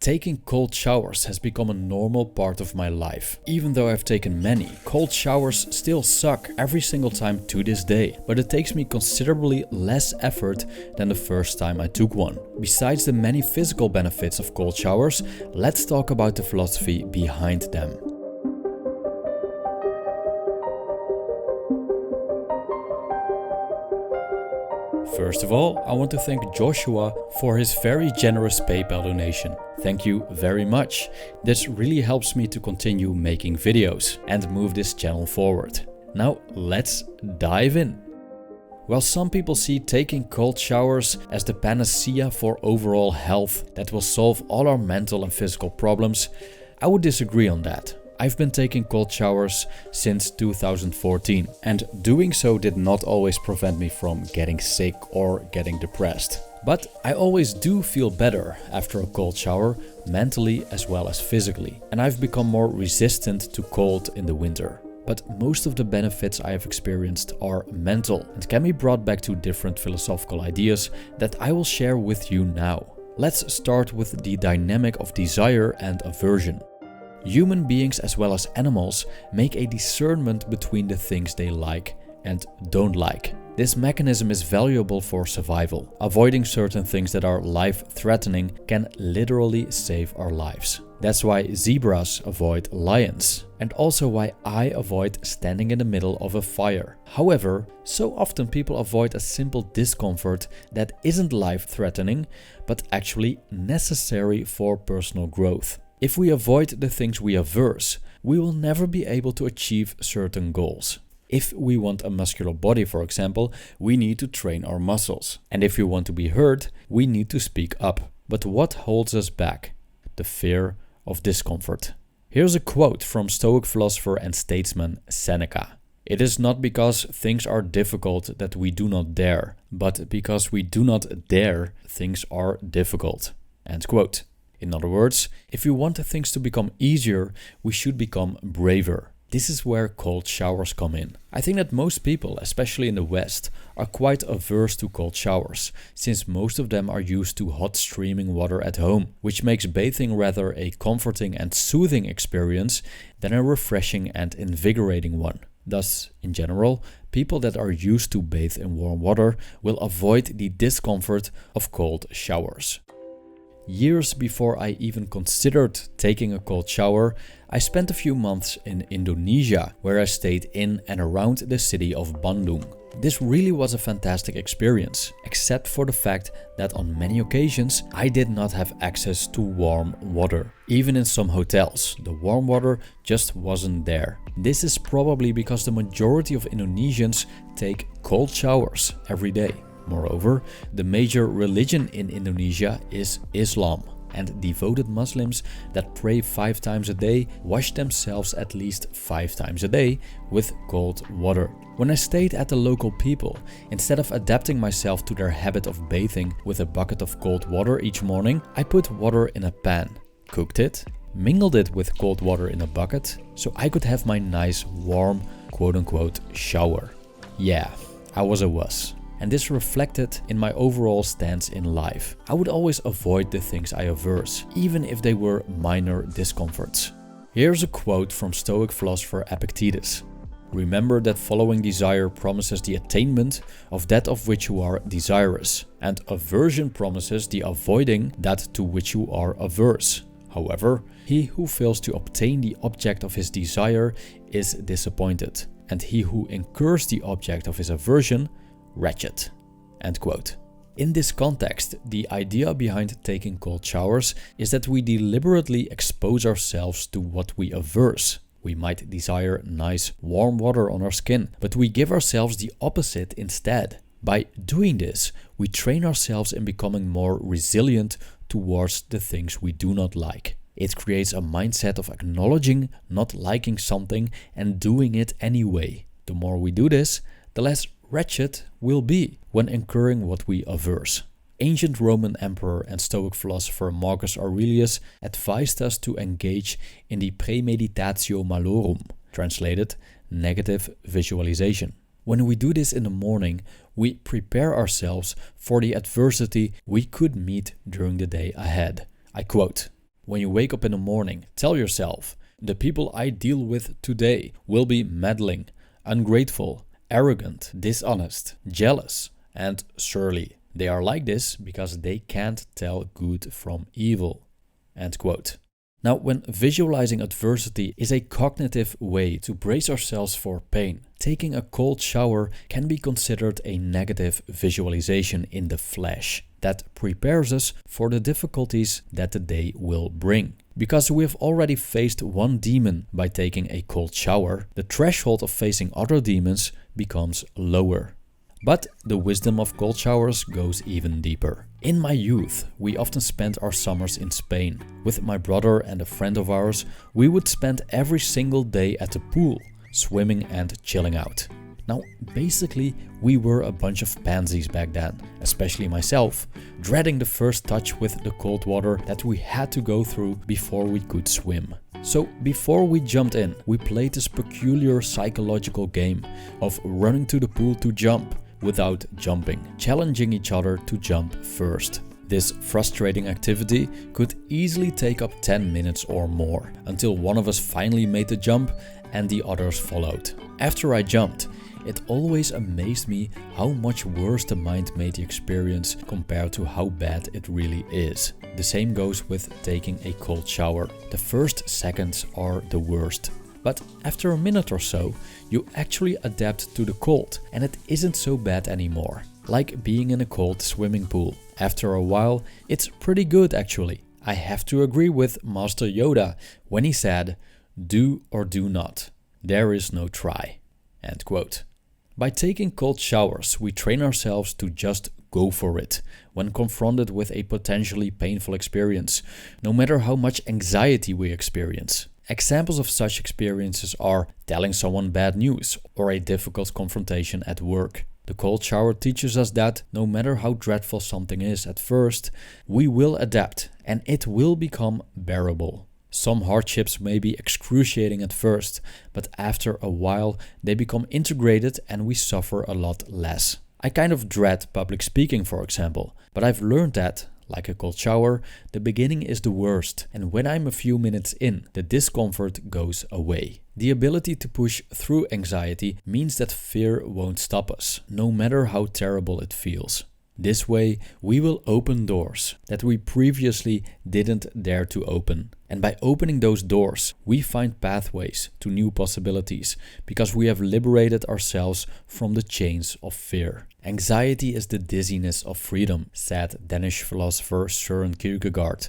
Taking cold showers has become a normal part of my life. Even though I've taken many, cold showers still suck every single time to this day. But it takes me considerably less effort than the first time I took one. Besides the many physical benefits of cold showers, let's talk about the philosophy behind them. First of all, I want to thank Joshua for his very generous PayPal donation. Thank you very much. This really helps me to continue making videos and move this channel forward. Now let's dive in. While some people see taking cold showers as the panacea for overall health that will solve all our mental and physical problems, I would disagree on that. I've been taking cold showers since 2014, and doing so did not always prevent me from getting sick or getting depressed. But I always do feel better after a cold shower, mentally as well as physically, and I've become more resistant to cold in the winter. But most of the benefits I have experienced are mental and can be brought back to different philosophical ideas that I will share with you now. Let's start with the dynamic of desire and aversion. Human beings as well as animals make a discernment between the things they like and don't like. This mechanism is valuable for survival. Avoiding certain things that are life-threatening can literally save our lives. That's why zebras avoid lions, and also why I avoid standing in the middle of a fire. However, so often people avoid a simple discomfort that isn't life-threatening, but actually necessary for personal growth. If we avoid the things we averse, we will never be able to achieve certain goals. If we want a muscular body, for example, we need to train our muscles. And if we want to be heard, we need to speak up. But what holds us back? The fear of discomfort. Here's a quote from Stoic philosopher and statesman Seneca. "It is not because things are difficult that we do not dare, but because we do not dare, things are difficult." End quote. In other words, if we want things to become easier, we should become braver. This is where cold showers come in. I think that most people, especially in the West, are quite averse to cold showers, since most of them are used to hot streaming water at home, which makes bathing rather a comforting and soothing experience than a refreshing and invigorating one. Thus, in general, people that are used to bathe in warm water will avoid the discomfort of cold showers. Years before I even considered taking a cold shower, I spent a few months in Indonesia, where I stayed in and around the city of Bandung. This really was a fantastic experience, except for the fact that on many occasions I did not have access to warm water. Even in some hotels, the warm water just wasn't there. This is probably because the majority of Indonesians take cold showers every day. Moreover, the major religion in Indonesia is Islam, and devoted Muslims that pray 5 times a day wash themselves at least 5 times a day with cold water. When I stayed at the local people, instead of adapting myself to their habit of bathing with a bucket of cold water each morning, I put water in a pan, cooked it, mingled it with cold water in a bucket, so I could have my nice warm quote-unquote shower. Yeah, I was a wuss. And this reflected in my overall stance in life. I would always avoid the things I averse, even if they were minor discomforts. Here's a quote from Stoic philosopher Epictetus. "Remember that following desire promises the attainment of that of which you are desirous, and aversion promises the avoiding that to which you are averse. However, he who fails to obtain the object of his desire is disappointed, and he who incurs the object of his aversion wretched." End quote. In this context, the idea behind taking cold showers is that we deliberately expose ourselves to what we averse. We might desire nice warm water on our skin, but we give ourselves the opposite instead. By doing this, we train ourselves in becoming more resilient towards the things we do not like. It creates a mindset of acknowledging not liking something and doing it anyway. The more we do this, the less wretched we'll be when incurring what we averse. Ancient Roman emperor and Stoic philosopher Marcus Aurelius advised us to engage in the premeditatio malorum, translated negative visualization. When we do this in the morning, we prepare ourselves for the adversity we could meet during the day ahead. I quote, When you wake up in the morning, tell yourself, the people I deal with today will be meddling, ungrateful, arrogant, dishonest, jealous, and surely they are like this because they can't tell good from evil. End quote. Now, when visualizing adversity is a cognitive way to brace ourselves for pain, taking a cold shower can be considered a negative visualization in the flesh that prepares us for the difficulties that the day will bring. Because we have already faced one demon by taking a cold shower, the threshold of facing other demons becomes lower. But the wisdom of cold showers goes even deeper. In my youth, we often spent our summers in Spain. With my brother and a friend of ours, we would spend every single day at the pool, swimming and chilling out. Now, basically, we were a bunch of pansies back then, especially myself, dreading the first touch with the cold water that we had to go through before we could swim. So before we jumped in, we played this peculiar psychological game of running to the pool to jump without jumping, challenging each other to jump first. This frustrating activity could easily take up 10 minutes or more, until one of us finally made the jump and the others followed. After I jumped, it always amazed me how much worse the mind made the experience compared to how bad it really is. The same goes with taking a cold shower. The first seconds are the worst. But after a minute or so, you actually adapt to the cold and it isn't so bad anymore. Like being in a cold swimming pool. After a while, it's pretty good actually. I have to agree with Master Yoda when he said, "Do or do not. There is no try." End quote. By taking cold showers, we train ourselves to just go for it when confronted with a potentially painful experience, no matter how much anxiety we experience. Examples of such experiences are telling someone bad news or a difficult confrontation at work. The cold shower teaches us that no matter how dreadful something is at first, we will adapt and it will become bearable. Some hardships may be excruciating at first, but after a while they become integrated and we suffer a lot less. I kind of dread public speaking, for example, but I've learned that, like a cold shower, the beginning is the worst, and when I'm a few minutes in, the discomfort goes away. The ability to push through anxiety means that fear won't stop us, no matter how terrible it feels. This way, we will open doors that we previously didn't dare to open. And by opening those doors, we find pathways to new possibilities because we have liberated ourselves from the chains of fear. Anxiety is the dizziness of freedom, said Danish philosopher Søren Kierkegaard.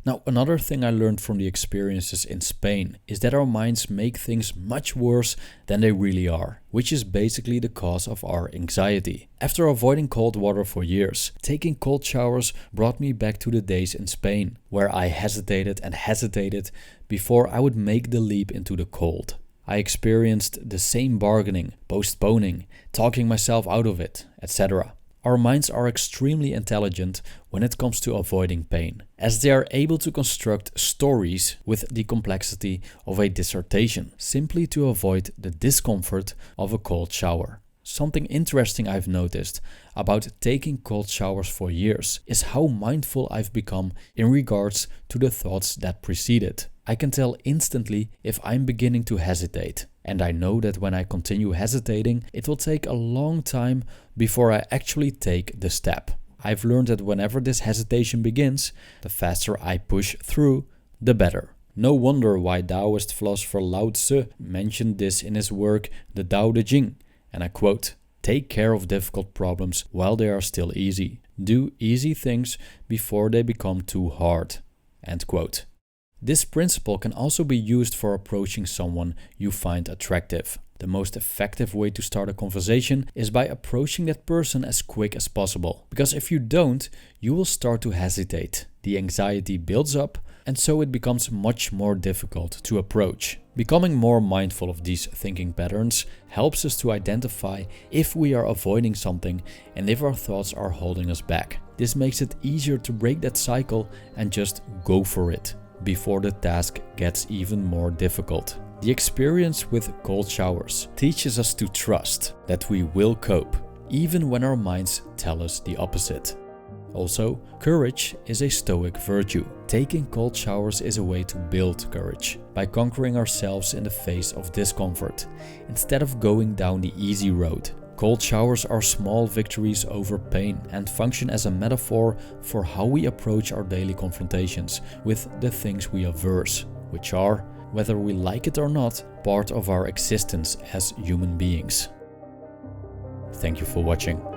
Now, another thing I learned from the experiences in Spain is that our minds make things much worse than they really are, which is basically the cause of our anxiety. After avoiding cold water for years, taking cold showers brought me back to the days in Spain, where I hesitated and hesitated before I would make the leap into the cold. I experienced the same bargaining, postponing, talking myself out of it, etc. Our minds are extremely intelligent when it comes to avoiding pain, as they are able to construct stories with the complexity of a dissertation, simply to avoid the discomfort of a cold shower. Something interesting I've noticed about taking cold showers for years is how mindful I've become in regards to the thoughts that precede it. I can tell instantly if I'm beginning to hesitate. And I know that when I continue hesitating, it will take a long time before I actually take the step. I've learned that whenever this hesitation begins, the faster I push through, the better. No wonder why Taoist philosopher Lao Tzu mentioned this in his work, The Tao Te Ching, and I quote, "Take care of difficult problems while they are still easy. Do easy things before they become too hard." End quote. This principle can also be used for approaching someone you find attractive. The most effective way to start a conversation is by approaching that person as quick as possible. Because if you don't, you will start to hesitate. The anxiety builds up, and so it becomes much more difficult to approach. Becoming more mindful of these thinking patterns helps us to identify if we are avoiding something and if our thoughts are holding us back. This makes it easier to break that cycle and just go for it before the task gets even more difficult. The experience with cold showers teaches us to trust that we will cope, even when our minds tell us the opposite. Also, courage is a stoic virtue. Taking cold showers is a way to build courage, by conquering ourselves in the face of discomfort, instead of going down the easy road. Cold showers are small victories over pain and function as a metaphor for how we approach our daily confrontations with the things we averse, which are, whether we like it or not, part of our existence as human beings. Thank you for watching.